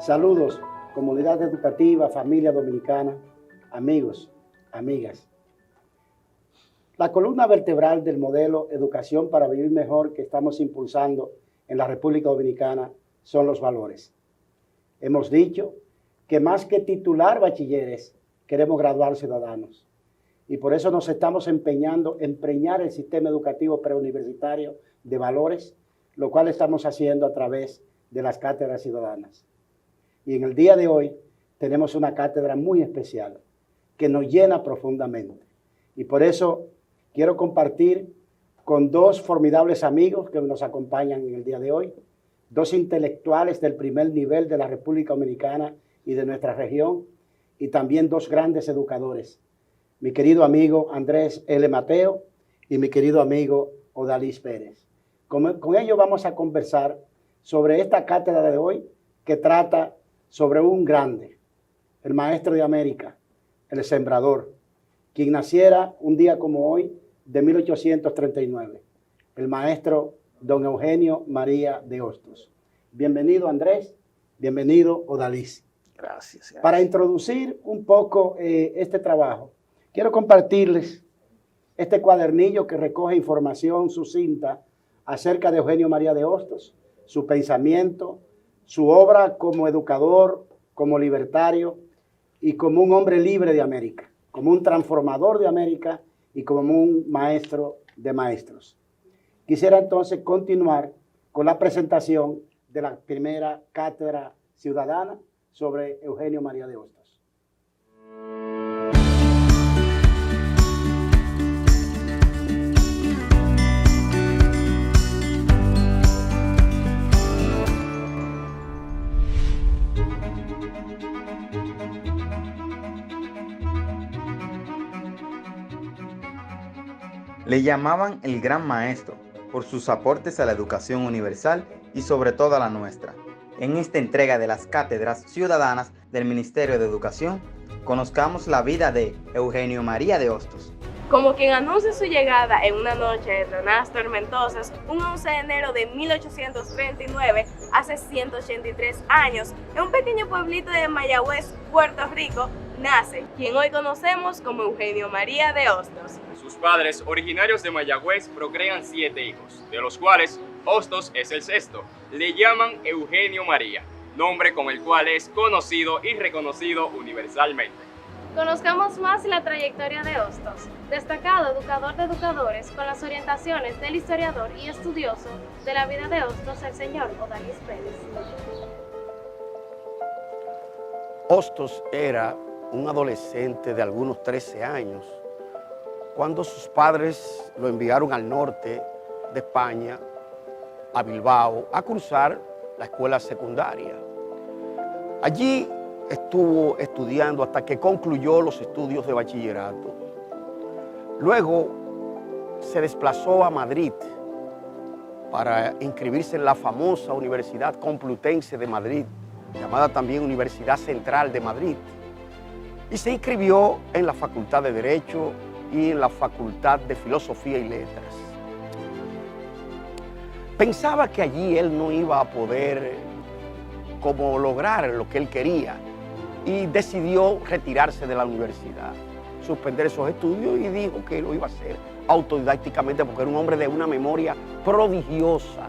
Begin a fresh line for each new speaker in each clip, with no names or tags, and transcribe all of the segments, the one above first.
Saludos, comunidad educativa, familia dominicana, amigos, amigas. La columna vertebral del modelo Educación para Vivir Mejor que estamos impulsando en la República Dominicana son los valores. Hemos dicho que más que titular bachilleres, queremos graduar ciudadanos. Y por eso nos estamos empeñando en preñar el sistema educativo preuniversitario de valores, lo cual estamos haciendo a través de las cátedras ciudadanas. Y en el día de hoy tenemos una cátedra muy especial que nos llena profundamente. Y por eso quiero compartir con dos formidables amigos que nos acompañan en el día de hoy, dos intelectuales del primer nivel de la República Dominicana y de nuestra región, y también dos grandes educadores, mi querido amigo Andrés L. Mateo y mi querido amigo Odalis Pérez. Con ellos vamos a conversar sobre esta cátedra de hoy que trata sobre un grande, el maestro de América, el sembrador, quien naciera un día como hoy de 1839, el maestro don Eugenio María de Hostos. Bienvenido Andrés, bienvenido Odalis.
Gracias.
Para introducir un poco este trabajo, quiero compartirles este cuadernillo que recoge información sucinta acerca de Eugenio María de Hostos, su pensamiento, su obra como educador, como libertario y como un hombre libre de América, como un transformador de América y como un maestro de maestros. Quisiera entonces continuar con la presentación de la primera cátedra ciudadana sobre Eugenio María de Hostos.
Le llamaban el Gran Maestro por sus aportes a la educación universal y sobre todo a la nuestra. En esta entrega de las cátedras ciudadanas del Ministerio de Educación, conozcamos la vida de Eugenio María de Hostos.
Como quien anuncia su llegada en una noche de tronadas tormentosas, un 11 de enero de 1839, hace 183 años, en un pequeño pueblito de Mayagüez, Puerto Rico, nace quien hoy conocemos como Eugenio María de Hostos.
Sus padres, originarios de Mayagüez, procrean 7 hijos, de los cuales Hostos es el sexto. Le llaman Eugenio María, nombre con el cual es conocido y reconocido universalmente.
Conozcamos más la trayectoria de Hostos, destacado educador de educadores con las orientaciones del historiador y estudioso de la vida de Hostos, el señor Odalis Pérez.
Hostos era un adolescente de algunos 13 años cuando sus padres lo enviaron al norte de España, a Bilbao, a cursar la escuela secundaria. Allí estuvo estudiando hasta que concluyó los estudios de bachillerato. Luego se desplazó a Madrid para inscribirse en la famosa Universidad Complutense de Madrid, llamada también Universidad Central de Madrid, y se inscribió en la Facultad de Derecho y en la Facultad de Filosofía y Letras. Pensaba que allí él no iba a poder como lograr lo que él quería y decidió retirarse de la universidad, suspender esos estudios y dijo que lo iba a hacer autodidácticamente porque era un hombre de una memoria prodigiosa.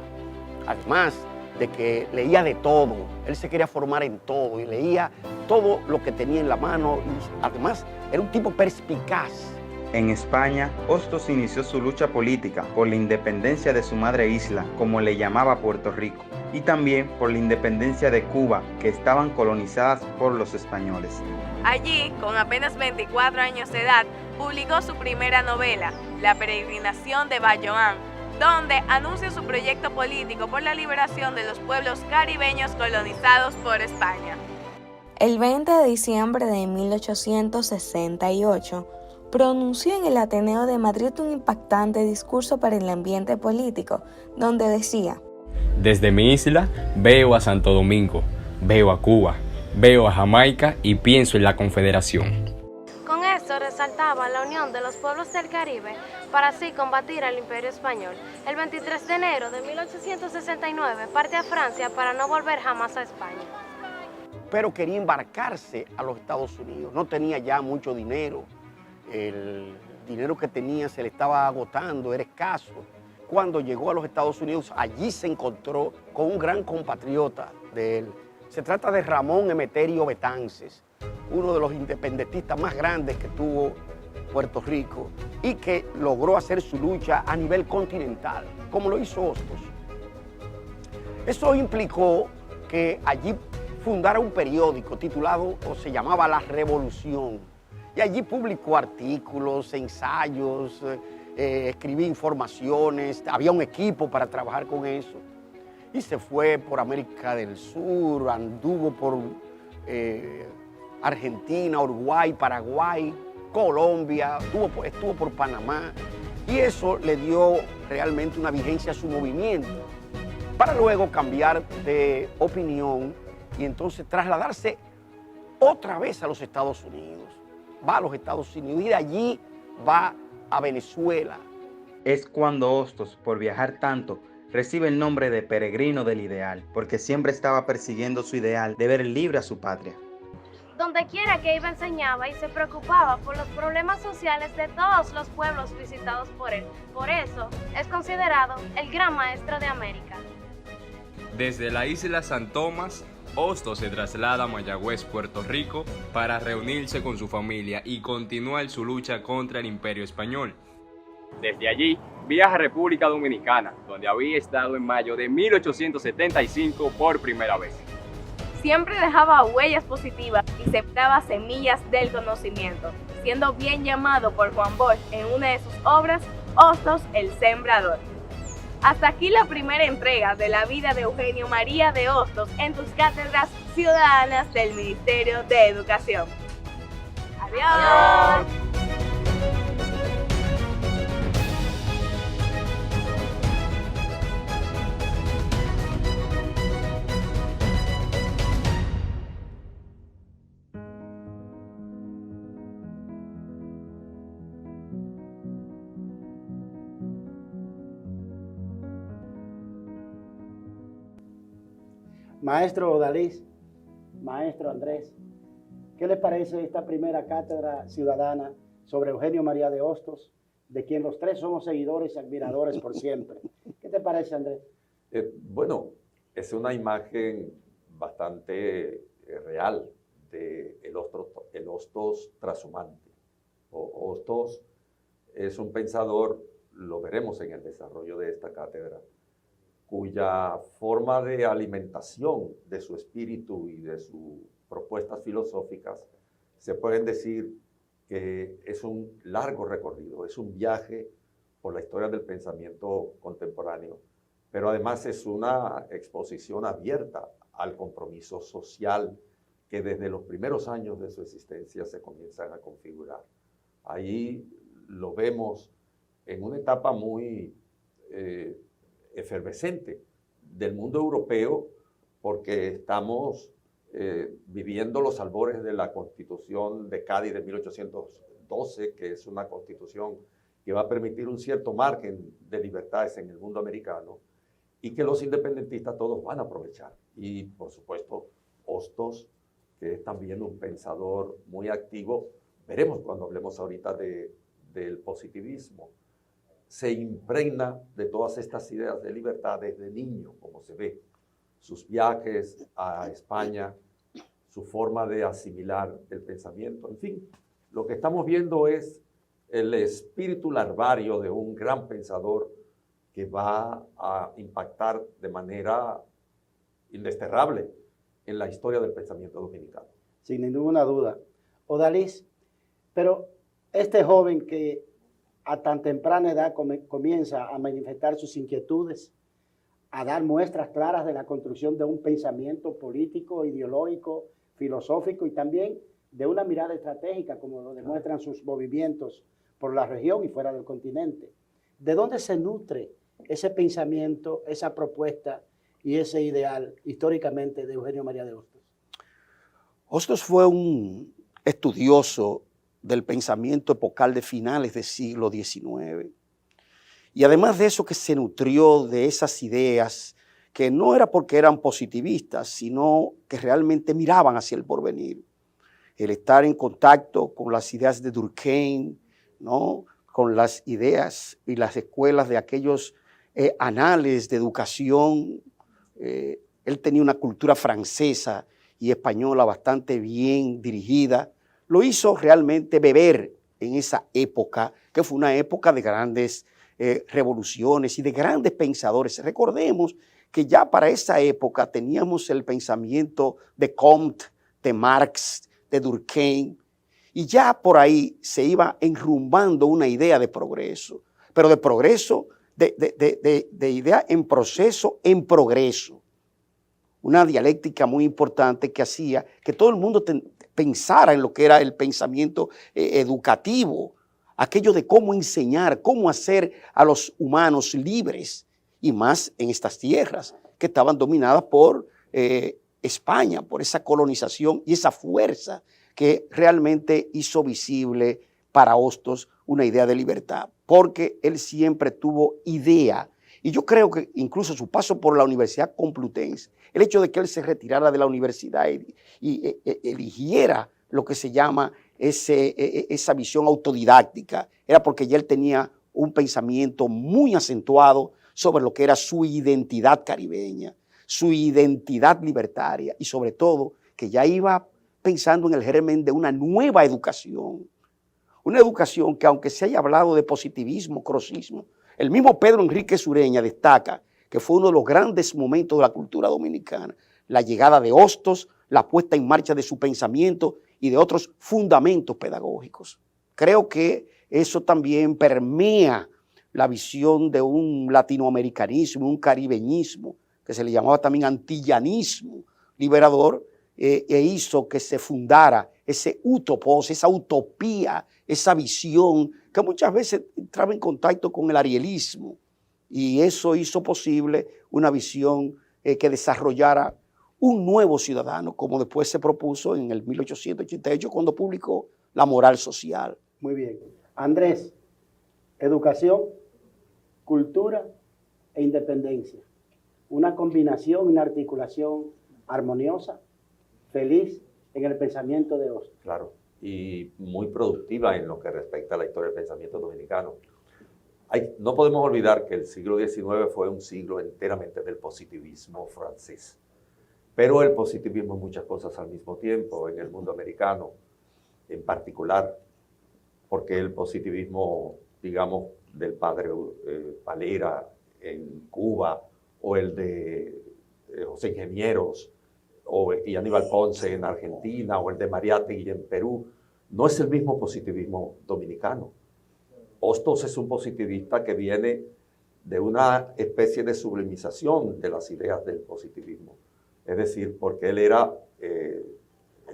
Además de que leía de todo, él se quería formar en todo y leía todo lo que tenía en la mano y además era un tipo perspicaz.
En España, Hostos inició su lucha política por la independencia de su madre isla, como le llamaba Puerto Rico, y también por la independencia de Cuba, que estaban colonizadas por los españoles.
Allí, con apenas 24 años de edad, publicó su primera novela, La peregrinación de Bayoán, donde anuncia su proyecto político por la liberación de los pueblos caribeños colonizados por España.
El 20 de diciembre de 1868, pronunció en el Ateneo de Madrid un impactante discurso para el ambiente político, donde decía:
Desde mi isla veo a Santo Domingo, veo a Cuba, veo a Jamaica y pienso en la Confederación.
Con esto resaltaba la unión de los pueblos del Caribe para así combatir al Imperio Español. El 23 de enero de 1869 parte a Francia para no volver jamás a España.
pero quería embarcarse a los Estados Unidos. No tenía ya mucho dinero, el dinero que tenía se le estaba agotando, era escaso. Cuando llegó a los Estados Unidos, allí se encontró con un gran compatriota de él. Se trata de Ramón Emeterio Betances, uno de los independentistas más grandes que tuvo Puerto Rico y que logró hacer su lucha a nivel continental, como lo hizo Hostos. Eso implicó que allí fundara un periódico titulado, o se llamaba La Revolución, y allí publicó artículos, ensayos, escribía informaciones, había un equipo para trabajar con eso. Y se fue por América del Sur, anduvo por Argentina, Uruguay, Paraguay, Colombia, estuvo por Panamá. Y eso le dio realmente una vigencia a su movimiento, para luego cambiar de opinión y entonces trasladarse otra vez a los Estados Unidos. Va a los Estados Unidos y de allí va a Venezuela.
Es cuando Hostos, por viajar tanto, recibe el nombre de peregrino del ideal, porque siempre estaba persiguiendo su ideal de ver libre a su patria.
Donde quiera que iba enseñaba y se preocupaba por los problemas sociales de todos los pueblos visitados por él. Por eso es considerado el gran maestro de América.
Desde la isla San Tomás, Hostos se traslada a Mayagüez, Puerto Rico, para reunirse con su familia y continuar su lucha contra el Imperio Español.
Desde allí, viaja a República Dominicana, donde había estado en mayo de 1875 por primera vez.
Siempre dejaba huellas positivas y sembraba semillas del conocimiento, siendo bien llamado por Juan Bosch en una de sus obras, Hostos el Sembrador. Hasta aquí la primera entrega de la vida de Eugenio María de Hostos en tus cátedras ciudadanas del Ministerio de Educación. ¡Adiós!
Maestro Odalis, maestro Andrés, ¿qué les parece esta primera cátedra ciudadana sobre Eugenio María de Hostos, de quien los tres somos seguidores y admiradores por siempre? ¿Qué te parece, Andrés?
Bueno, es una imagen bastante real de el Hostos trashumante. Hostos es un pensador, lo veremos en el desarrollo de esta cátedra, cuya forma de alimentación de su espíritu y de sus propuestas filosóficas se pueden decir que es un largo recorrido, es un viaje por la historia del pensamiento contemporáneo, pero además es una exposición abierta al compromiso social que desde los primeros años de su existencia se comienzan a configurar. Ahí lo vemos en una etapa muy efervescente del mundo europeo, porque estamos viviendo los albores de la Constitución de Cádiz de 1812, que es una constitución que va a permitir un cierto margen de libertades en el mundo americano y que los independentistas todos van a aprovechar. Y por supuesto, Hostos, que es también un pensador muy activo, veremos cuando hablemos ahorita del positivismo, se impregna de todas estas ideas de libertad desde niño, como se ve. Sus viajes a España, su forma de asimilar el pensamiento, en fin. Lo que estamos viendo es el espíritu larvario de un gran pensador que va a impactar de manera indesterrable en la historia del pensamiento dominicano.
Sin ninguna duda. Odalis, pero este joven que a tan temprana edad comienza a manifestar sus inquietudes, a dar muestras claras de la construcción de un pensamiento político, ideológico, filosófico y también de una mirada estratégica, como lo demuestran sus movimientos por la región y fuera del continente. ¿De dónde se nutre ese pensamiento, esa propuesta y ese ideal históricamente de Eugenio María de Hostos?
Hostos fue un estudioso del pensamiento epocal de finales del siglo XIX. Y además de eso, que se nutrió de esas ideas que no era porque eran positivistas, sino que realmente miraban hacia el porvenir. El estar en contacto con las ideas de Durkheim, ¿no? Con las ideas y las escuelas de aquellos anales de educación. Él tenía una cultura francesa y española bastante bien dirigida. Lo hizo realmente beber en esa época, que fue una época de grandes revoluciones y de grandes pensadores. Recordemos que ya para esa época teníamos el pensamiento de Comte, de Marx, de Durkheim, y ya por ahí se iba enrumbando una idea de progreso, pero de progreso, de idea en proceso, en progreso. Una dialéctica muy importante que hacía que todo el mundo pensara en lo que era el pensamiento educativo, aquello de cómo enseñar, cómo hacer a los humanos libres, y más en estas tierras que estaban dominadas por España, por esa colonización y esa fuerza que realmente hizo visible para Hostos una idea de libertad, porque él siempre tuvo idea. Y yo creo que incluso su paso por la Universidad Complutense, el hecho de que él se retirara de la universidad y eligiera lo que se llama esa visión autodidáctica, era porque ya él tenía un pensamiento muy acentuado sobre lo que era su identidad caribeña, su identidad libertaria y sobre todo que ya iba pensando en el germen de una nueva educación. Una educación que aunque se haya hablado de positivismo, crosismo, el mismo Pedro Enrique Sureña destaca que fue uno de los grandes momentos de la cultura dominicana, la llegada de Hostos, la puesta en marcha de su pensamiento y de otros fundamentos pedagógicos. Creo que eso también permea la visión de un latinoamericanismo, un caribeñismo, que se le llamaba también antillanismo liberador, e hizo que se fundara ese utopos, esa utopía, esa visión que muchas veces entraba en contacto con el arielismo, y eso hizo posible una visión que desarrollara un nuevo ciudadano, como después se propuso en el 1888 cuando publicó La Moral Social.
Muy bien. Andrés, educación, cultura e independencia. Una combinación, una articulación armoniosa, feliz en el pensamiento de Hostos.
Claro, y muy productiva en lo que respecta a la historia del pensamiento dominicano. No podemos olvidar que el siglo XIX fue un siglo enteramente del positivismo francés. Pero el positivismo es muchas cosas al mismo tiempo en el mundo americano, en particular, porque el positivismo, digamos, del padre Valera en Cuba, o el de José Ingenieros, y Aníbal Ponce en Argentina, o el de Mariátegui en Perú, no es el mismo positivismo dominicano. Hostos es un positivista que viene de una especie de sublimización de las ideas del positivismo. Es decir, porque él era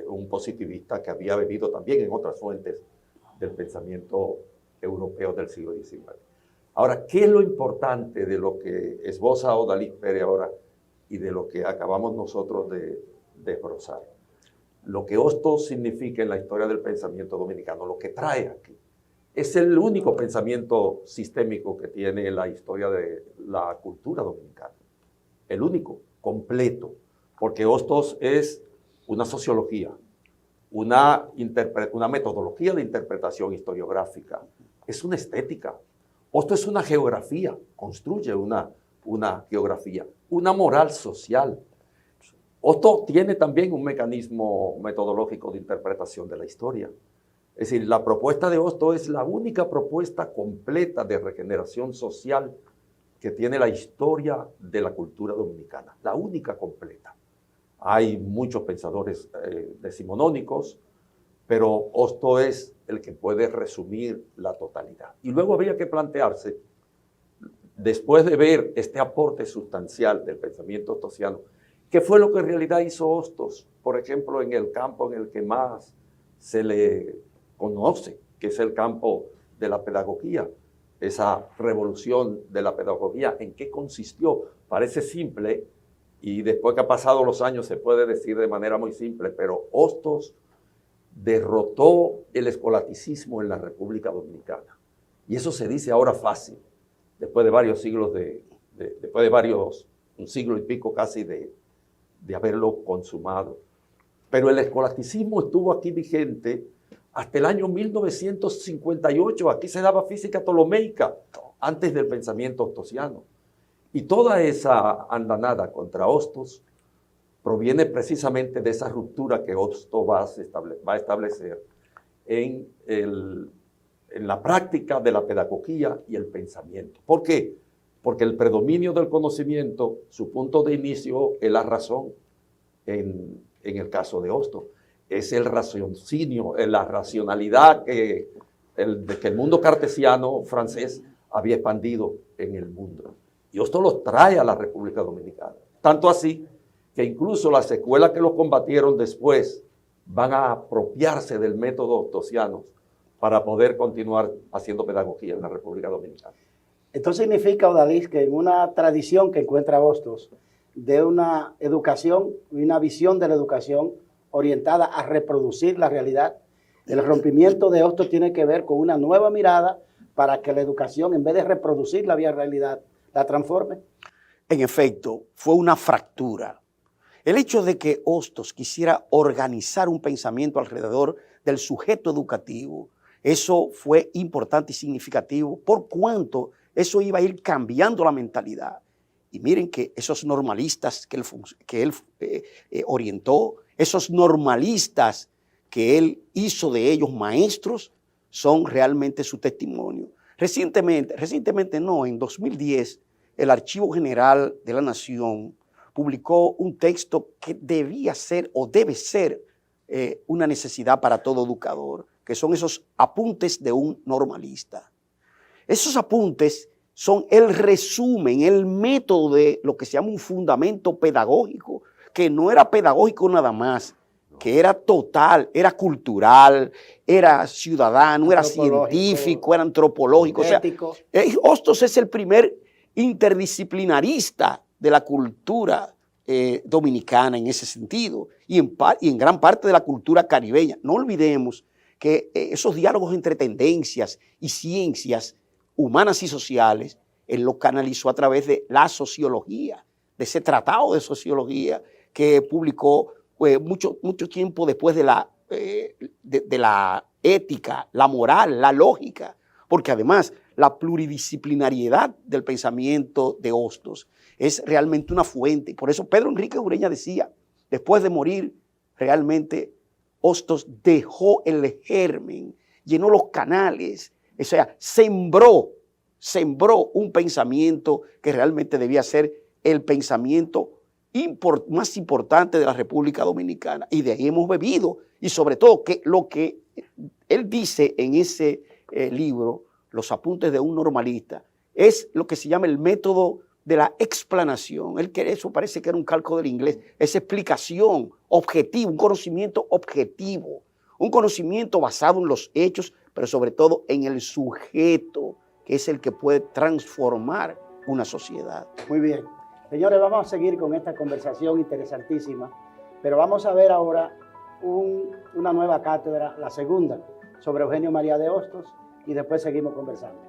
un positivista que había bebido también en otras fuentes del pensamiento europeo del siglo XIX. Ahora, ¿qué es lo importante de lo que esboza Odalis Pérez ahora y de lo que acabamos nosotros de desbrozar? Lo que Hostos significa en la historia del pensamiento dominicano, lo que trae aquí, es el único pensamiento sistémico que tiene la historia de la cultura dominicana. El único, completo. Porque Hostos es una sociología, una metodología de interpretación historiográfica, es una estética. Hostos es una geografía, construye una geografía, una moral social. Hostos tiene también un mecanismo metodológico de interpretación de la historia. Es decir, la propuesta de Hostos es la única propuesta completa de regeneración social que tiene la historia de la cultura dominicana, la única completa. Hay muchos pensadores decimonónicos, pero Hostos es el que puede resumir la totalidad. Y luego habría que plantearse, después de ver este aporte sustancial del pensamiento hostosiano, ¿qué fue lo que en realidad hizo Hostos? Por ejemplo, en el campo en el que más se le conoce, que es el campo de la pedagogía, esa revolución de la pedagogía, ¿en qué consistió? Parece simple, y después que ha pasado los años se puede decir de manera muy simple, pero Hostos derrotó el escolaticismo en la República Dominicana. Y eso se dice ahora fácil, después de varios siglos, después de varios un siglo y pico casi de haberlo consumado. Pero el escolasticismo estuvo aquí vigente hasta el año 1958. Aquí se daba física ptolomeica antes del pensamiento ostosiano. Y toda esa andanada contra Hostos proviene precisamente de esa ruptura que Hostos va a establecer en la práctica de la pedagogía y el pensamiento. ¿Por qué? Porque el predominio del conocimiento, su punto de inicio es la razón en el caso de Hostos. Es el raciocinio, la racionalidad que el mundo cartesiano francés había expandido en el mundo. Y Hostos los trae a la República Dominicana. Tanto así que incluso las escuelas que los combatieron después van a apropiarse del método hostosiano para poder continuar haciendo pedagogía en la República Dominicana.
Esto significa, Odalis, que en una tradición que encuentra Hostos de una educación y una visión de la educación orientada a reproducir la realidad, el rompimiento de Hostos tiene que ver con una nueva mirada para que la educación, en vez de reproducir la vía realidad, la transforme.
En efecto, fue una fractura. El hecho de que Hostos quisiera organizar un pensamiento alrededor del sujeto educativo, eso fue importante y significativo por cuanto eso iba a ir cambiando la mentalidad. Y miren que esos normalistas que él orientó, esos normalistas que él hizo de ellos maestros, son realmente su testimonio. Recientemente no, en 2010, el Archivo General de la Nación publicó un texto que debía ser o debe ser una necesidad para todo educador, que son esos apuntes de un normalista. Esos apuntes son el resumen, el método de lo que se llama un fundamento pedagógico, que no era pedagógico nada más, que era total, era cultural, era ciudadano, era científico, era antropológico.
Ético.
O sea, Hostos es el primer interdisciplinarista de la cultura dominicana en ese sentido y en gran parte de la cultura caribeña. No olvidemos que esos diálogos entre tendencias y ciencias humanas y sociales, él lo canalizó a través de la sociología, de ese tratado de sociología que publicó mucho tiempo después de la ética, la moral, la lógica, porque además la pluridisciplinariedad del pensamiento de Hostos es realmente una fuente. Por eso Pedro Enrique Ureña decía, después de morir, realmente Hostos dejó el germen, llenó los canales, o sea, sembró un pensamiento que realmente debía ser el pensamiento más importante de la República Dominicana. Y de ahí hemos bebido. Y sobre todo, que lo que él dice en ese libro, Los apuntes de un normalista, es lo que se llama el método de la explanación. Eso parece que era un calco del inglés. Es explicación objetiva, un conocimiento objetivo, un conocimiento basado en los hechos, pero sobre todo en el sujeto, que es el que puede transformar una sociedad.
Muy bien. Señores, vamos a seguir con esta conversación interesantísima, pero vamos a ver ahora una nueva cátedra, la segunda, sobre Eugenio María de Hostos, y después seguimos conversando.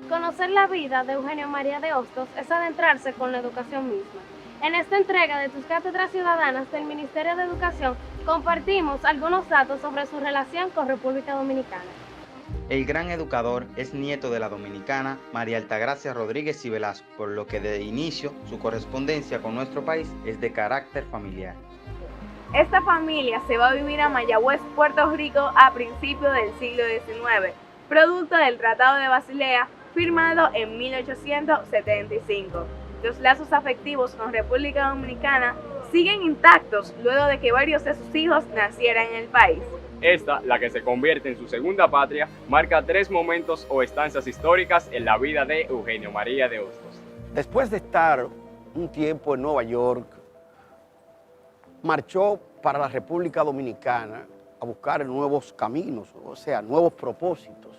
Conocer la vida de Eugenio María de Hostos es adentrarse con la educación misma. En esta entrega de tus cátedras ciudadanas del Ministerio de Educación compartimos algunos datos sobre su relación con República Dominicana.
El gran educador es nieto de la dominicana María Altagracia Rodríguez y Velasco, por lo que de inicio su correspondencia con nuestro país es de carácter familiar.
Esta familia se va a vivir a Mayagüez, Puerto Rico, a principios del siglo XIX, producto del Tratado de Basilea, firmado en 1875. Los lazos afectivos con República Dominicana siguen intactos luego de que varios de sus hijos nacieran en el país.
Esta, la que se convierte en su segunda patria, marca 3 momentos o estancias históricas en la vida de Eugenio María de Hostos.
Después de estar un tiempo en Nueva York, marchó para la República Dominicana a buscar nuevos caminos, o sea, nuevos propósitos.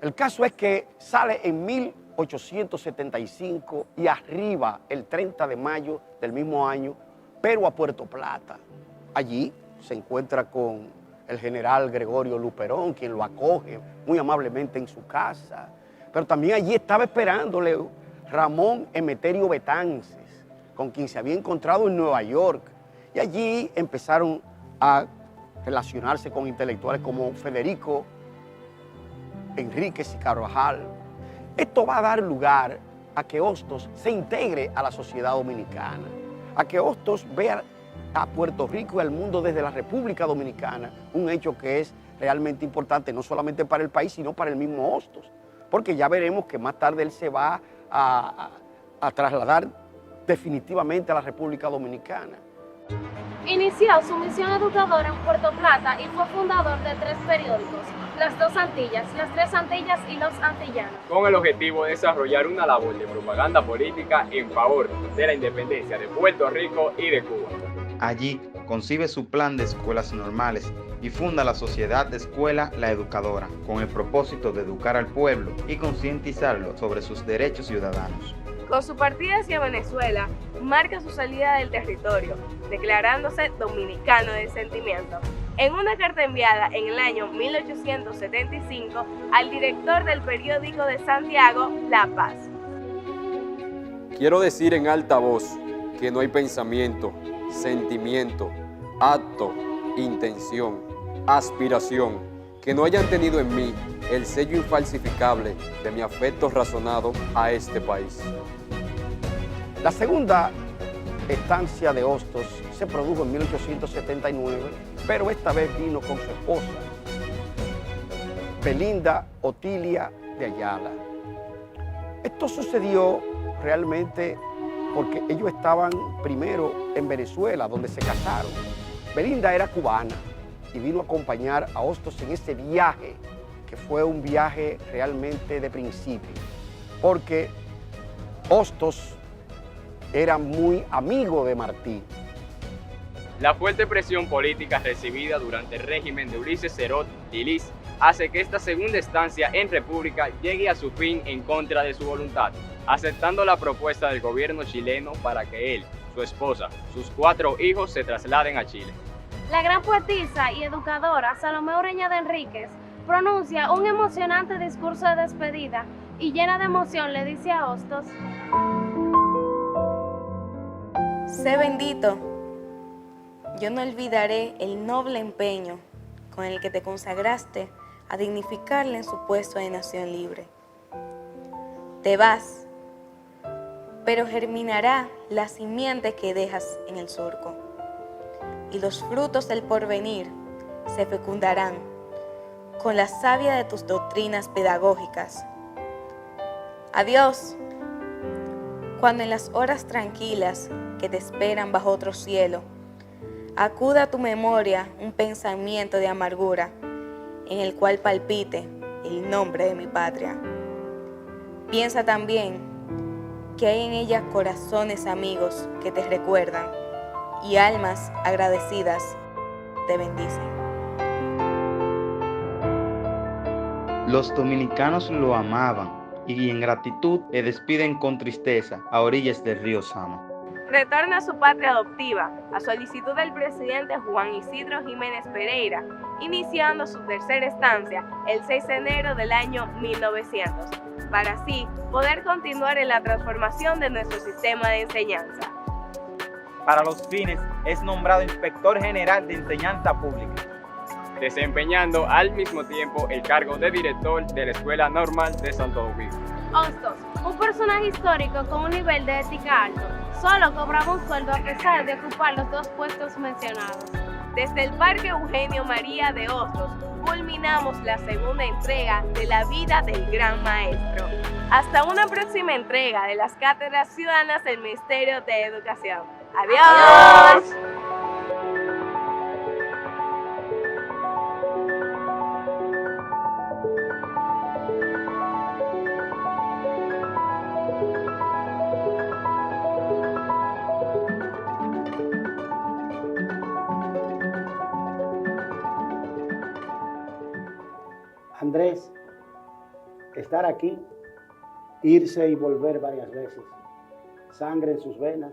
El caso es que sale en 1875 y arriba el 30 de mayo del mismo año, pero a Puerto Plata. Allí se encuentra con el general Gregorio Luperón, quien lo acoge muy amablemente en su casa. Pero también allí estaba esperándole Ramón Emeterio Betances, con quien se había encontrado en Nueva York. Y allí empezaron a relacionarse con intelectuales como Federico Enríquez y Carvajal. Esto va a dar lugar a que Hostos se integre a la sociedad dominicana, a que Hostos vea a Puerto Rico y al mundo desde la República Dominicana, un hecho que es realmente importante no solamente para el país, sino para el mismo Hostos, porque ya veremos que más tarde él se va a trasladar definitivamente a la República Dominicana.
Inició su misión educadora en Puerto Plata y fue fundador de 3 periódicos, Las Dos Antillas, Las Tres Antillas y Los Antillanos,
con el objetivo de desarrollar una labor de propaganda política en favor de la independencia de Puerto Rico y de Cuba.
Allí concibe su plan de escuelas normales y funda la Sociedad de Escuela La Educadora, con el propósito de educar al pueblo y concientizarlo sobre sus derechos ciudadanos.
Con su partida hacia Venezuela, marca su salida del territorio, declarándose dominicano de sentimiento. En una carta enviada en el año 1875 al director del periódico de Santiago, La Paz.
Quiero decir en alta voz que no hay pensamiento, sentimiento, acto, intención, aspiración que no hayan tenido en mí el sello infalsificable de mi afecto razonado a este país.
La segunda estancia de Hostos se produjo en 1879, pero esta vez vino con su esposa, Belinda Otilia de Ayala. Esto sucedió realmente porque ellos estaban primero en Venezuela, donde se casaron. Belinda era cubana y vino a acompañar a Hostos en ese viaje, que fue un viaje realmente de principio, porque Hostos era muy amigo de Martí.
La fuerte presión política recibida durante el régimen de Ulises Cerot Lilis hace que esta segunda estancia en República llegue a su fin en contra de su voluntad, aceptando la propuesta del gobierno chileno para que él, su esposa, sus 4 hijos se trasladen a Chile.
La gran poetisa y educadora Salomé Ureña de Enríquez pronuncia un emocionante discurso de despedida y llena de emoción le dice a Hostos:
Sé bendito. Yo no olvidaré el noble empeño con el que te consagraste a dignificarle en su puesto de nación libre. Te vas, pero germinará la simiente que dejas en el surco, y los frutos del porvenir se fecundarán con la savia de tus doctrinas pedagógicas. Adiós, cuando en las horas tranquilas que te esperan bajo otro cielo, acuda a tu memoria un pensamiento de amargura en el cual palpite el nombre de mi patria. Piensa también que hay en ella corazones amigos que te recuerdan y almas agradecidas te bendicen.
Los dominicanos lo amaban y en gratitud le despiden con tristeza a orillas del río Sama.
Retorna a su patria adoptiva a solicitud del presidente Juan Isidro Jiménez Pereira, iniciando su tercera estancia el 6 de enero del año 1900, para así poder continuar en la transformación de nuestro sistema de enseñanza.
Para los fines es nombrado Inspector General de Enseñanza Pública,
desempeñando al mismo tiempo el cargo de director de la Escuela Normal de Santo Domingo.
Hostos, un personaje histórico con un nivel de ética alto, solo cobraba un sueldo a pesar de ocupar los 2 puestos mencionados.
Desde el Parque Eugenio María de Hostos, culminamos la segunda entrega de la vida del Gran Maestro. Hasta una próxima entrega de las Cátedras Ciudadanas del Ministerio de Educación. ¡Adiós!
Andrés, estar aquí, irse y volver varias veces, sangre en sus venas,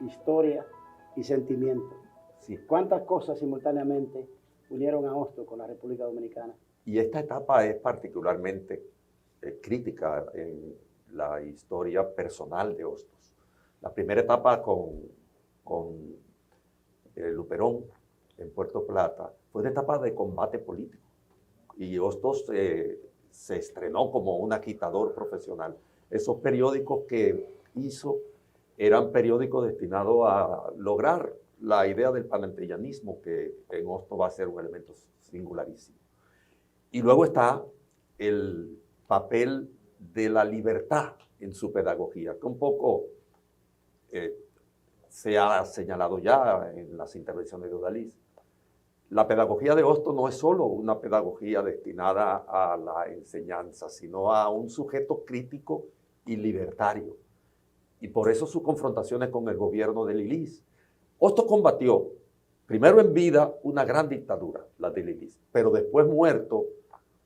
historia y sentimiento.
Sí.
¿Cuántas cosas simultáneamente unieron a Hostos con la República Dominicana?
Y esta etapa es particularmente crítica en la historia personal de Hostos. La primera etapa con Luperón en Puerto Plata fue una etapa de combate político. Y Hostos se estrenó como un agitador profesional. Esos periódicos que hizo eran periódicos destinados a lograr la idea del panentellanismo, que en Hostos va a ser un elemento singularísimo. Y luego está el papel de la libertad en su pedagogía, que un poco se ha señalado ya en las intervenciones de Udalís. La pedagogía de Hostos no es solo una pedagogía destinada a la enseñanza, sino a un sujeto crítico y libertario. Y por eso sus confrontaciones con el gobierno de Lilis. Hostos combatió, primero en vida, una gran dictadura, la de Lilis, pero después muerto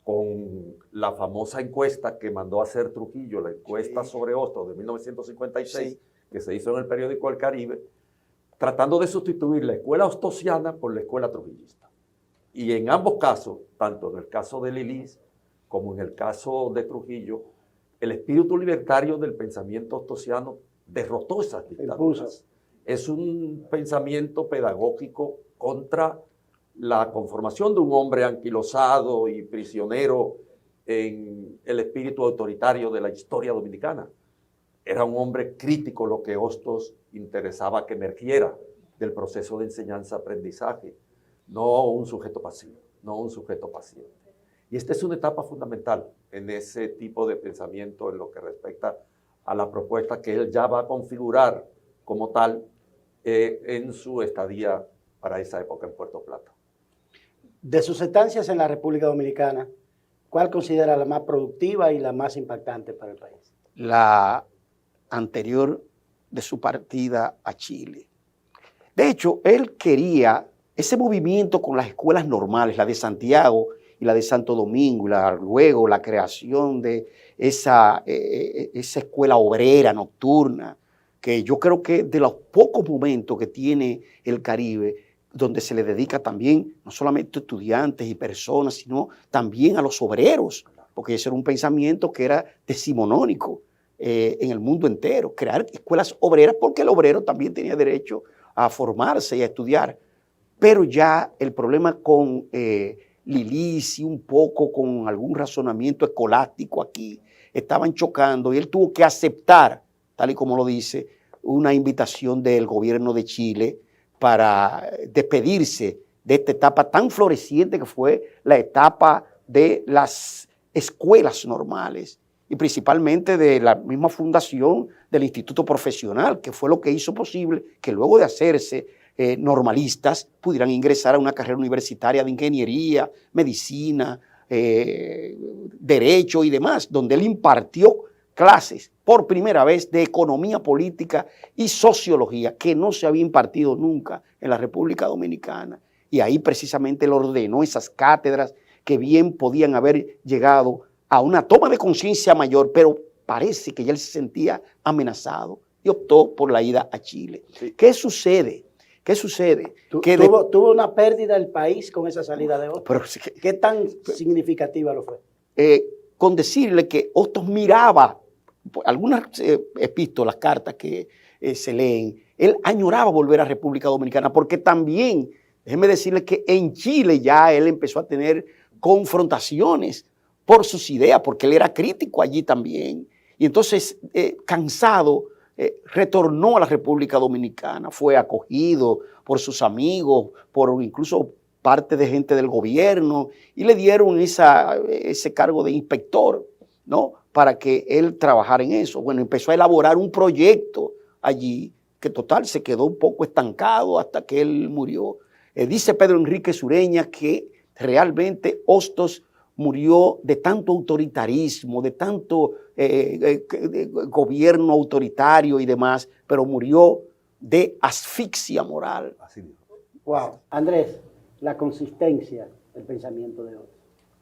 con la famosa encuesta que mandó a hacer Trujillo, la encuesta sobre Hostos de 1956, que se hizo en el periódico El Caribe, tratando de sustituir la escuela hostosiana por la escuela trujillista. Y en ambos casos, tanto en el caso de Lilis como en el caso de Trujillo, el espíritu libertario del pensamiento hostosiano derrotó esas dictaduras. Es un pensamiento pedagógico contra la conformación de un hombre anquilosado y prisionero en el espíritu autoritario de la historia dominicana. Era un hombre crítico, lo que Hostos interesaba que emergiera del proceso de enseñanza-aprendizaje, no un sujeto pasivo, no un sujeto paciente. Y esta es una etapa fundamental en ese tipo de pensamiento en lo que respecta a la propuesta que él ya va a configurar como tal en su estadía para esa época en Puerto Plata.
De sus estancias en la República Dominicana, ¿cuál considera la más productiva y la más impactante para el país?
La anterior de su partida a Chile. De hecho, él quería ese movimiento con las escuelas normales, la de Santiago y la de Santo Domingo, y luego la creación de esa escuela obrera nocturna, que yo creo que de los pocos momentos que tiene el Caribe, donde se le dedica también no solamente a estudiantes y personas, sino también a los obreros, porque ese era un pensamiento que era decimonónico en el mundo entero, crear escuelas obreras, porque el obrero también tenía derecho a formarse y a estudiar. Pero ya el problema con Lilis y un poco con algún razonamiento escolástico aquí estaban chocando, y él tuvo que aceptar, tal y como lo dice, una invitación del gobierno de Chile para despedirse de esta etapa tan floreciente que fue la etapa de las escuelas normales y principalmente de la misma fundación del Instituto Profesional, que fue lo que hizo posible que luego de hacerse normalistas pudieran ingresar a una carrera universitaria de ingeniería, medicina, derecho y demás, donde él impartió clases por primera vez de economía política y sociología, que no se había impartido nunca en la República Dominicana. Y ahí precisamente él ordenó esas cátedras que bien podían haber llegado a una toma de conciencia mayor, pero parece que ya él se sentía amenazado y optó por la ida a Chile. Sí. ¿Qué sucede? ¿Qué sucede?
¿Tuvo una pérdida el país con esa salida de Hostos? ¿Qué tan significativa lo fue?
Con decirle que Hostos miraba, algunas epístolas, cartas que se leen, él añoraba volver a República Dominicana, porque también, déjeme decirle que en Chile ya él empezó a tener confrontaciones por sus ideas, porque él era crítico allí también. Y entonces, cansado, retornó a la República Dominicana, fue acogido por sus amigos, por incluso parte de gente del gobierno, y le dieron ese cargo de inspector, ¿no?, para que él trabajara en eso. Bueno, empezó a elaborar un proyecto allí que total se quedó un poco estancado hasta que él murió. Dice Pedro Enrique Sureña que realmente Hostos murió de tanto autoritarismo, de tanto gobierno autoritario y demás, pero murió de asfixia moral.
Wow. Andrés, la consistencia del pensamiento de Hostos.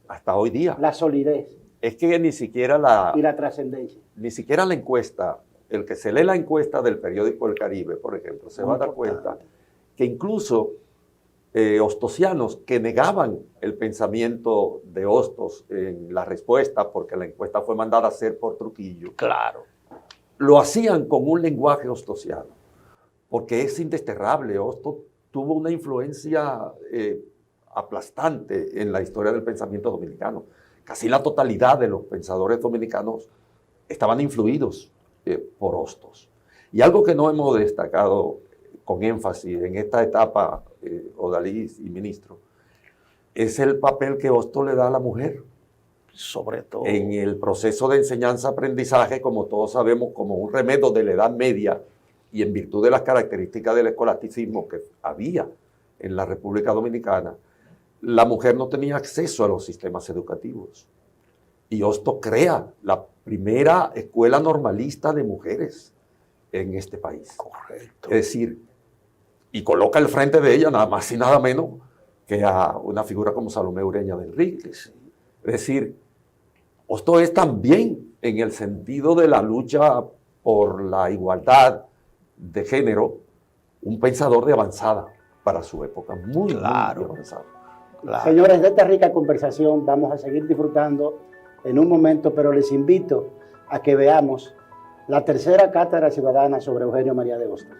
hasta hoy día.
La solidez
Es que ni siquiera
y la trascendencia.
ni siquiera la encuesta, el que se lee la encuesta del periódico El Caribe, por ejemplo, se va a dar cuenta que incluso hostosianos que negaban el pensamiento de Hostos en la respuesta, porque la encuesta fue mandada a hacer por Trujillo,
Claro.
lo hacían con un lenguaje hostosiano, porque es indesterrable. Hostos tuvo una influencia aplastante en la historia del pensamiento dominicano. Casi la totalidad de los pensadores dominicanos estaban influidos por Hostos. Y algo que no hemos destacado con énfasis en esta etapa, Odalis y ministro, es el papel que Hostos le da a la mujer.
Sobre todo.
En el proceso de enseñanza-aprendizaje, como todos sabemos, como un remedio de la Edad Media y en virtud de las características del escolasticismo que había en la República Dominicana, la mujer no tenía acceso a los sistemas educativos. Y Hostos crea la primera escuela normalista de mujeres en este país.
Correcto.
Es decir, y coloca al frente de ella nada más y nada menos que a una figura como Salomé Ureña de Enríquez. Es decir, Hostos es también en el sentido de la lucha por la igualdad de género, un pensador de avanzada para su época, muy avanzado.
Claro.
Señores, de esta rica conversación vamos a seguir disfrutando en un momento, pero les invito a que veamos la tercera cátedra ciudadana sobre Eugenio María de Hostos.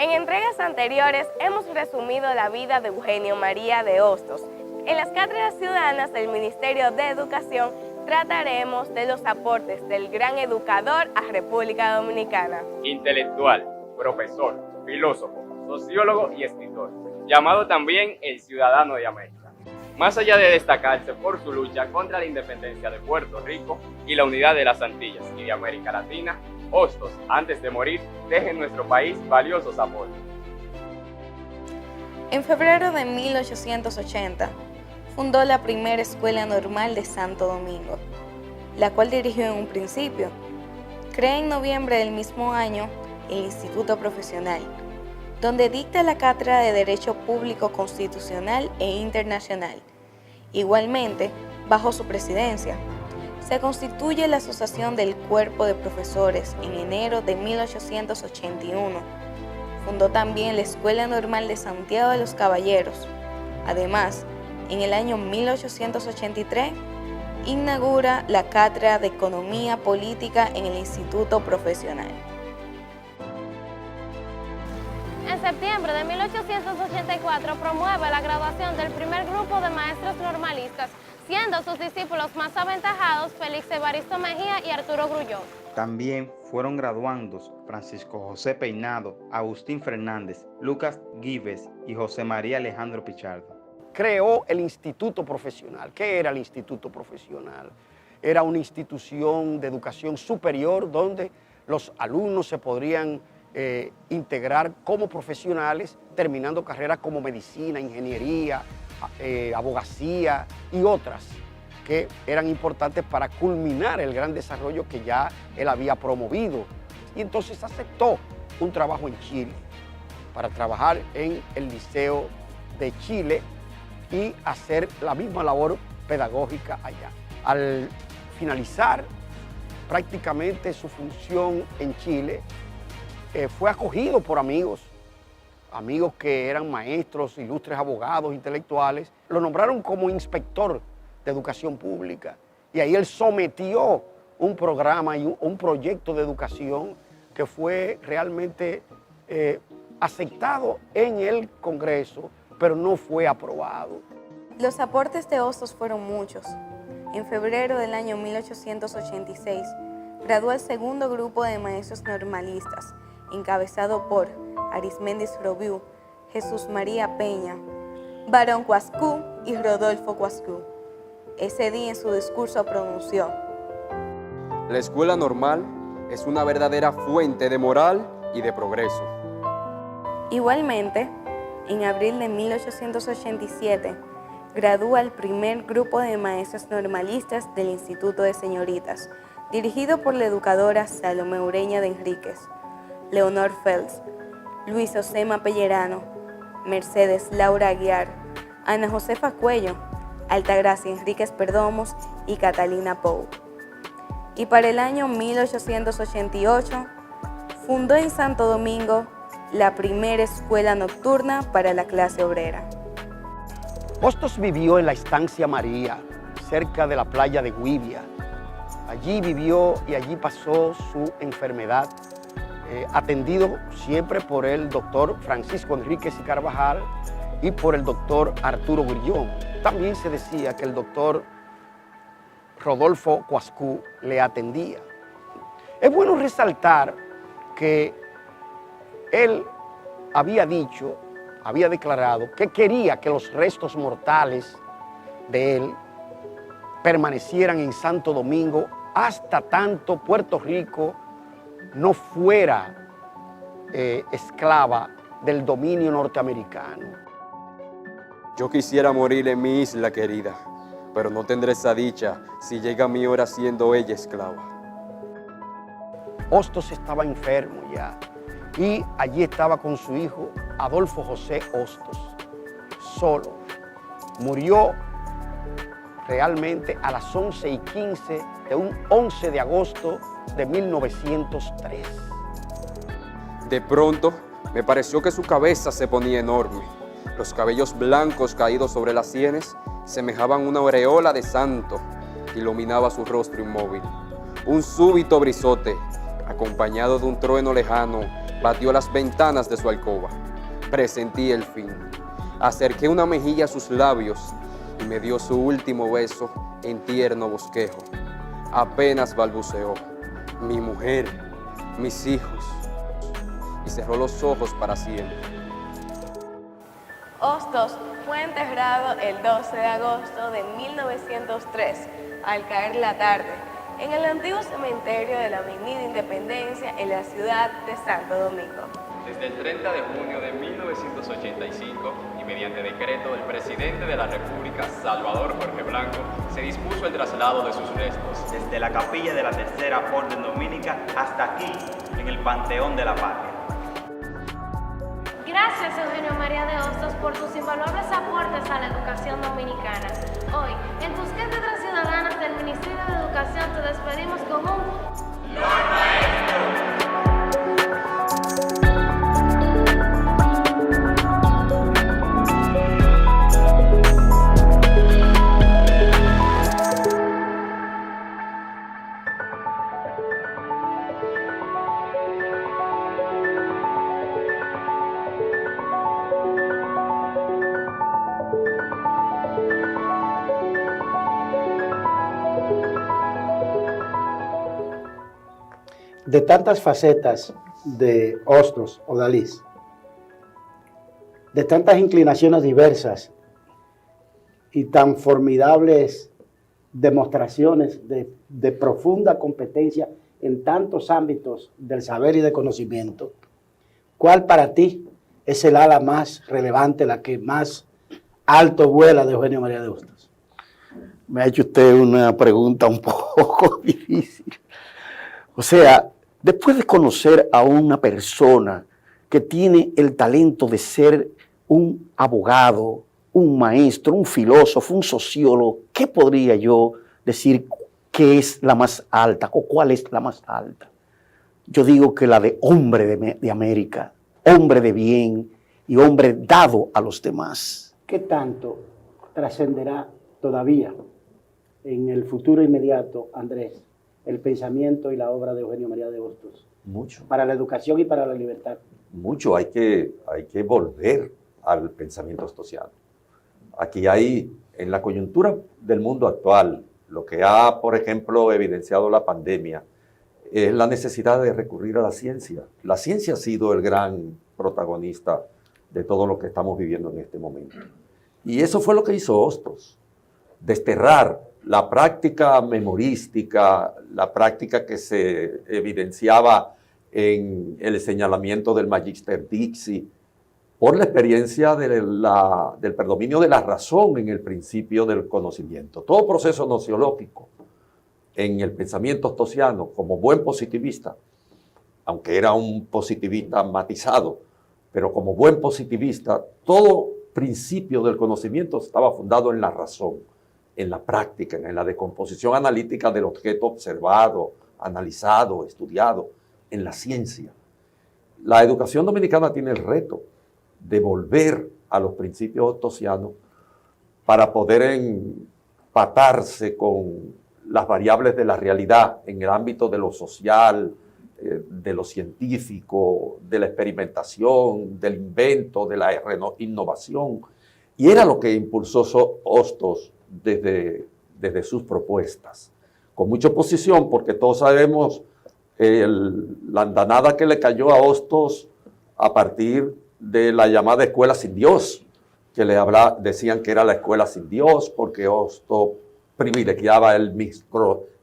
En entregas anteriores hemos resumido la vida de Eugenio María de Hostos. En las cátedras ciudadanas del Ministerio de Educación trataremos de los aportes del gran educador a República Dominicana.
Intelectual, profesor, filósofo, sociólogo y escritor, llamado también el Ciudadano de América. Más allá de destacarse por su lucha contra la independencia de Puerto Rico y la unidad de las Antillas y de América Latina, Hostos, antes de morir, deja en nuestro país valiosos aportes.
En febrero de 1880, fundó la primera escuela normal de Santo Domingo, la cual dirigió en un principio. Crea en noviembre del mismo año el Instituto Profesional, donde dicta la cátedra de Derecho Público Constitucional e Internacional. Igualmente, bajo su presidencia, se constituye la Asociación del Cuerpo de Profesores en enero de 1881. Fundó también la Escuela Normal de Santiago de los Caballeros. Además, en el año 1883, inaugura la Cátedra de Economía Política en el Instituto Profesional.
En septiembre de 1884 promueve la graduación del primer grupo de maestros normalistas, siendo sus discípulos más aventajados Félix Evaristo Mejía y Arturo Grullón.
También fueron graduandos Francisco José Peinado, Agustín Fernández, Lucas Gives y José María Alejandro Pichardo.
Creó el Instituto Profesional. ¿Qué era el Instituto Profesional? Era una institución de educación superior donde los alumnos se podrían integrar como profesionales, terminando carreras como medicina, ingeniería, abogacía y otras que eran importantes para culminar el gran desarrollo que ya él había promovido. Y entonces aceptó un trabajo en Chile para trabajar en el Liceo de Chile y hacer la misma labor pedagógica allá. Al finalizar prácticamente su función en Chile, fue acogido por amigos que eran maestros, ilustres abogados, intelectuales. Lo nombraron como inspector de educación pública y ahí él sometió un programa y un proyecto de educación que fue realmente aceptado en el Congreso, pero no fue aprobado.
Los aportes de Hostos fueron muchos. En febrero del año 1886, graduó el segundo grupo de maestros normalistas, encabezado por Arisméndez Robiú, Jesús María Peña, Barón Cuascú y Rodolfo Cuascú. Ese día en su discurso pronunció:
La escuela normal Es una verdadera fuente de moral y de progreso.
Igualmente, en abril de 1887, gradúa el primer grupo de maestros normalistas del Instituto de Señoritas, dirigido por la educadora Salomé Ureña de Enríquez, Leonor Fels, Luis Osema Pellerano, Mercedes Laura Aguiar, Ana Josefa Cuello, Altagracia Enríquez Perdomos y Catalina Pou. Y para el año 1888, fundó en Santo Domingo la primera escuela nocturna para la clase obrera.
Hostos vivió en la Estancia María, cerca de la playa de Guivia. Allí vivió y allí pasó su enfermedad, atendido siempre por el doctor Francisco Enríquez y Carvajal y por el doctor Arturo Grillón. También se decía que el doctor Rodolfo Coascú le atendía. Es bueno resaltar que él había declarado que quería que los restos mortales de él permanecieran en Santo Domingo hasta tanto Puerto Rico no fuera esclava del dominio norteamericano.
Yo quisiera morir en mi isla querida, pero no tendré esa dicha si llega mi hora siendo ella esclava.
Hostos estaba enfermo ya y allí estaba con su hijo Adolfo José Hostos, solo. Murió realmente a las 11:15 de un 11 de agosto de 1903.
De pronto, me pareció que su cabeza se ponía enorme. Los cabellos blancos caídos sobre las sienes semejaban una aureola de santo que iluminaba su rostro inmóvil. Un súbito brisote, acompañado de un trueno lejano, batió las ventanas de su alcoba. Presentí el fin. Acerqué una mejilla a sus labios y me dio su último beso en tierno bosquejo. Apenas balbuceó: mi mujer, mis hijos, y cerró los ojos para siempre.
Hostos fue enterrado el 12 de agosto de 1903, al caer la tarde, en el antiguo cementerio de la Avenida Independencia en la ciudad de Santo Domingo.
Desde el 30 de junio de 1985 y mediante decreto del presidente de la República, Salvador Jorge Blanco, se dispuso el traslado de sus restos.
Desde la capilla de la Tercera Orden Dominica hasta aquí, en el Panteón de la Patria.
Gracias, Eugenio María de Hostos, por tus invaluables aportes a la educación dominicana. Hoy, en tus cátedras ciudadanas del Ministerio de Educación, te despedimos con un ¡Lord Maestro!
De tantas facetas de Hostos Odalís, de tantas inclinaciones diversas y tan formidables demostraciones de profunda competencia en tantos ámbitos del saber y del conocimiento, ¿cuál para ti es el ala más relevante, la que más alto vuela de Eugenio María de Hostos?
Me ha hecho usted una pregunta un poco difícil. O sea, después de conocer a una persona que tiene el talento de ser un abogado, un maestro, un filósofo, un sociólogo, ¿qué podría yo decir que es la más alta o cuál es la más alta? Yo digo que la de hombre de América, hombre de bien y hombre dado a los demás.
¿Qué tanto trascenderá todavía en el futuro inmediato, Andrés, el pensamiento y la obra de Eugenio María de Hostos?
Mucho.
Para la educación y para la libertad.
Mucho. Hay que volver al pensamiento hostosiano. Aquí hay, en la coyuntura del mundo actual, lo que ha, por ejemplo, evidenciado la pandemia, es la necesidad de recurrir a la ciencia. La ciencia ha sido el gran protagonista de todo lo que estamos viviendo en este momento. Y eso fue lo que hizo Hostos, desterrar la práctica memorística, la práctica que se evidenciaba en el señalamiento del Magister Dixi, por la experiencia del predominio de la razón en el principio del conocimiento. Todo proceso nociológico en el pensamiento ostosiano, como buen positivista, aunque era un positivista matizado, pero como buen positivista, todo principio del conocimiento estaba fundado en la razón, en la práctica, en la decomposición analítica del objeto observado, analizado, estudiado, en la ciencia. La educación dominicana tiene el reto de volver a los principios ostosianos para poder empatarse con las variables de la realidad en el ámbito de lo social, de lo científico, de la experimentación, del invento, de la innovación. Y era lo que impulsó Hostos desde sus propuestas. Con mucha oposición, porque todos sabemos la andanada que le cayó a Hostos a partir de la llamada escuela sin Dios, que decían que era la escuela sin Dios, porque Hostos privilegiaba el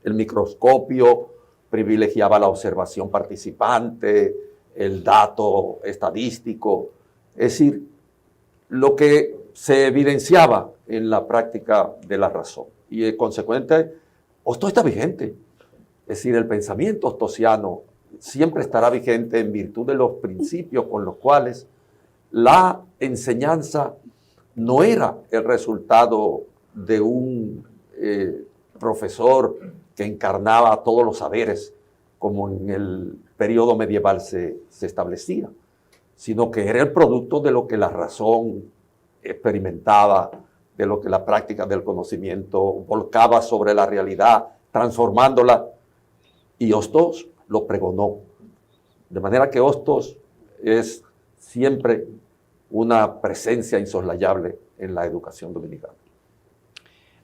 microscopio, privilegiaba la observación participante, el dato estadístico, es decir, lo que se evidenciaba en la práctica de la razón. Y consecuente, Hostos está vigente. Es decir, el pensamiento ostosiano siempre estará vigente en virtud de los principios con los cuales la enseñanza no era el resultado de un profesor que encarnaba todos los saberes, como en el periodo medieval se establecía, sino que era el producto de lo que la razón experimentaba, de lo que la práctica del conocimiento volcaba sobre la realidad, transformándola, y Hostos lo pregonó. De manera que Hostos es siempre una presencia insoslayable en la educación dominicana.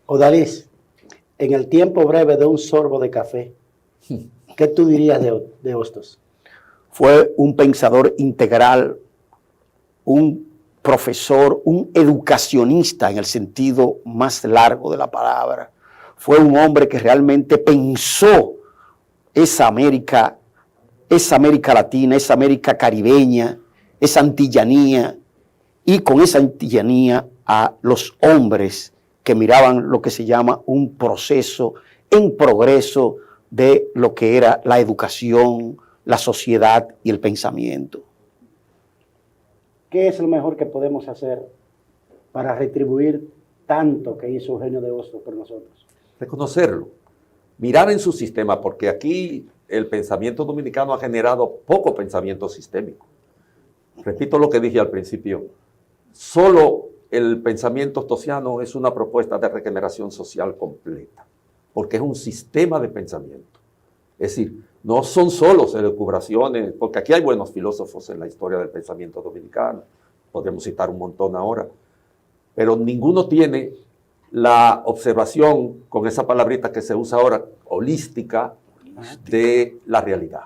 Odalis, en el tiempo breve de un sorbo de café, ¿qué tú dirías de Hostos?
Fue un pensador integral, un profesor, un educacionista en el sentido más largo de la palabra. Fue un hombre que realmente pensó esa América Latina, esa América caribeña, esa antillanía, y con esa antillanía a los hombres que miraban lo que se llama un proceso en progreso de lo que era la educación, la sociedad y el pensamiento.
¿Qué es lo mejor que podemos hacer para retribuir tanto que hizo Eugenio de Hostos por nosotros?
Reconocerlo, mirar en su sistema, porque aquí el pensamiento dominicano ha generado poco pensamiento sistémico. Repito lo que dije al principio, solo el pensamiento ostosiano es una propuesta de regeneración social completa, porque es un sistema de pensamiento. Es decir, no son solo elucubraciones, porque aquí hay buenos filósofos en la historia del pensamiento dominicano, podemos citar un montón ahora, pero ninguno tiene la observación, con esa palabrita que se usa ahora, holística, de la realidad.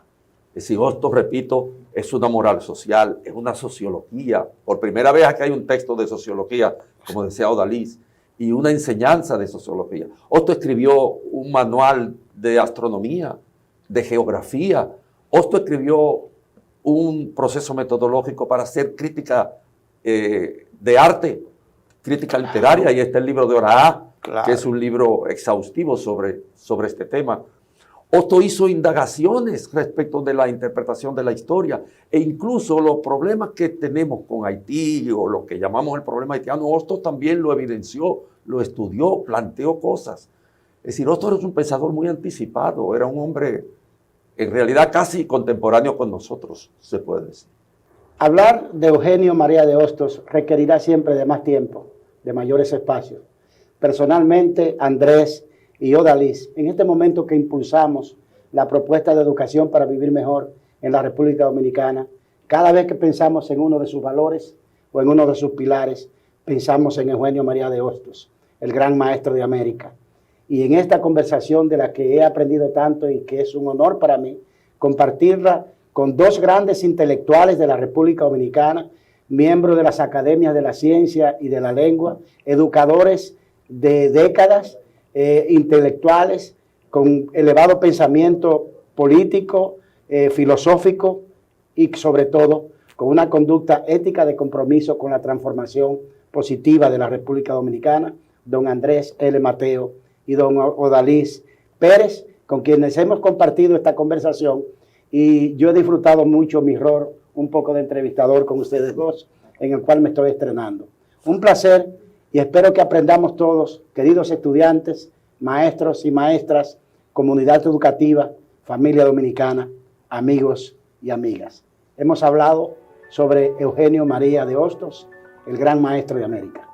Es decir, Hostos, repito, es una moral social, es una sociología. Por primera vez aquí hay un texto de sociología, como decía Odalis, y una enseñanza de sociología. Hostos escribió un manual de astronomía, de geografía. Hostos escribió un proceso metodológico para hacer crítica de arte, crítica literaria, y está el libro de Oraá, que es un libro exhaustivo sobre este tema. Hostos hizo indagaciones respecto de la interpretación de la historia, e incluso los problemas que tenemos con Haití, o lo que llamamos el problema haitiano, Hostos también lo evidenció, lo estudió, planteó cosas. Es decir, Hostos era un pensador muy anticipado, era un hombre en realidad casi contemporáneo con nosotros, se puede decir.
Hablar de Eugenio María de Hostos requerirá siempre de más tiempo, de mayores espacios. Personalmente, Andrés y Odalis, en este momento que impulsamos la propuesta de educación para vivir mejor en la República Dominicana, cada vez que pensamos en uno de sus valores o en uno de sus pilares, pensamos en Eugenio María de Hostos, el gran maestro de América. Y en esta conversación de la que he aprendido tanto y que es un honor para mí compartirla con dos grandes intelectuales de la República Dominicana, miembros de las academias de la ciencia y de la lengua, educadores de décadas, intelectuales con elevado pensamiento político, filosófico y sobre todo con una conducta ética de compromiso con la transformación positiva de la República Dominicana, don Andrés L. Mateo y don Odalis Pérez, con quienes hemos compartido esta conversación, y yo he disfrutado mucho mi rol, un poco de entrevistador con ustedes dos, en el cual me estoy estrenando. Un placer, y espero que aprendamos todos, queridos estudiantes, maestros y maestras, comunidad educativa, familia dominicana, amigos y amigas. Hemos hablado sobre Eugenio María de Hostos, el gran maestro de América.